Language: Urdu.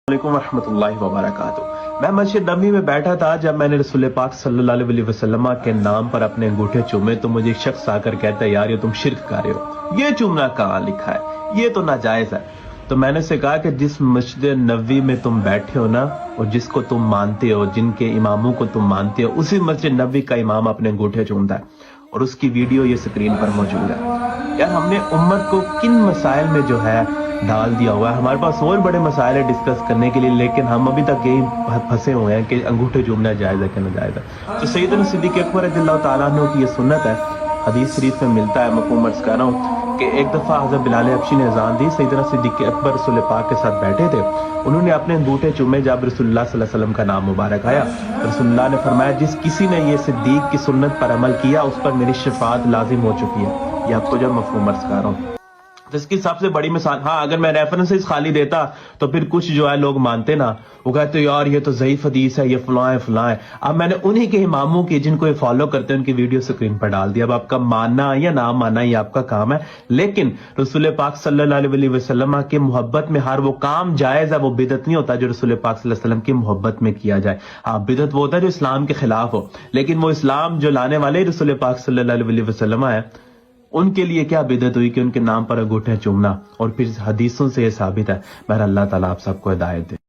علیکم ورحمۃ اللہ وبرکاتہ۔ میں مسجد نبوی میں بیٹھا تھا جب میں نے رسول پاک صلی اللہ علیہ وسلم کے نام پر اپنے انگوٹھے چومے تو مجھے ایک شخص آ کر کہتا ہے یار یہ تم شرک کر رہے ہو، یہ چومنا کہاں لکھا ہے، یہ تو ناجائز ہے۔ تو میں نے اسے کہا کہ جس مسجد نبوی میں تم بیٹھے ہو نا، اور جس کو تم مانتے ہو، جن کے اماموں کو تم مانتے ہو، اسی مسجد نبوی کا امام اپنے انگوٹھے چومتا ہے اور اس کی ویڈیو یہ سکرین پر موجود ہے۔ یار ہم نے امت کو کن مسائل میں جو ہے ڈال دیا ہوا ہے، ہمارے پاس اور بڑے مسائل ہے ڈسکس کرنے کے لیے، لیکن ہم ابھی تک یہی پھنسے ہوئے ہیں کہ انگوٹھے چومنا جائز ہے کہ ناجائز ہے۔ تو سیدنا صدیق اکبر رضی اللہ تعالیٰ عنہ کی یہ سنت ہے، حدیث شریف میں ملتا ہے، مفہوم عرض کر رہا ہوں کہ ایک دفعہ حضرت بلال حبشی نے اذان دی، سیدنا صدیق اکبر رسول پاک کے ساتھ بیٹھے تھے، انہوں نے اپنے انگوٹھے چومے، جب رسول اللہ صلی اللہ علیہ وسلم کا نام مبارک آیا، رسول اللہ نے فرمایا جس کسی نے یہ صدیق کی سنت پر عمل کیا اس پر میری شفاعت لازم ہو چکی ہے۔ یہ آپ کو جب مفہوم عرض کر رہا ہوں، تو اس کی سب سے بڑی مثال، ہاں اگر میں ریفرنسز خالی دیتا تو پھر کچھ جو ہے لوگ مانتے نا، وہ کہتے یار یہ تو ضعیف حدیث ہے، یہ فلاں ہے فلاں ہے۔ اب میں نے انہی کے اماموں کی جن کو یہ فالو کرتے ہیں ان کی ویڈیو سکرین پر ڈال دیا۔ اب آپ کا ماننا یا نہ ماننا یہ آپ کا کام ہے، لیکن رسول پاک صلی اللہ علیہ وسلم کی محبت میں ہر وہ کام جائز ہے، وہ بدعت نہیں ہوتا جو رسول پاک صلی اللہ علیہ وسلم کی محبت میں کیا جائے۔ ہاں بدعت وہ ہوتا ہے جو اسلام کے خلاف ہو، لیکن وہ اسلام جو لانے والے رسول پاک صلی اللہ علیہ وسلم ہے، ان کے لیے کیا بدعت ہوئی کہ ان کے نام پر انگوٹھے چومنا، اور پھر حدیثوں سے یہ ثابت ہے۔ بہرحال اللہ تعالیٰ آپ سب کو ہدایت دے۔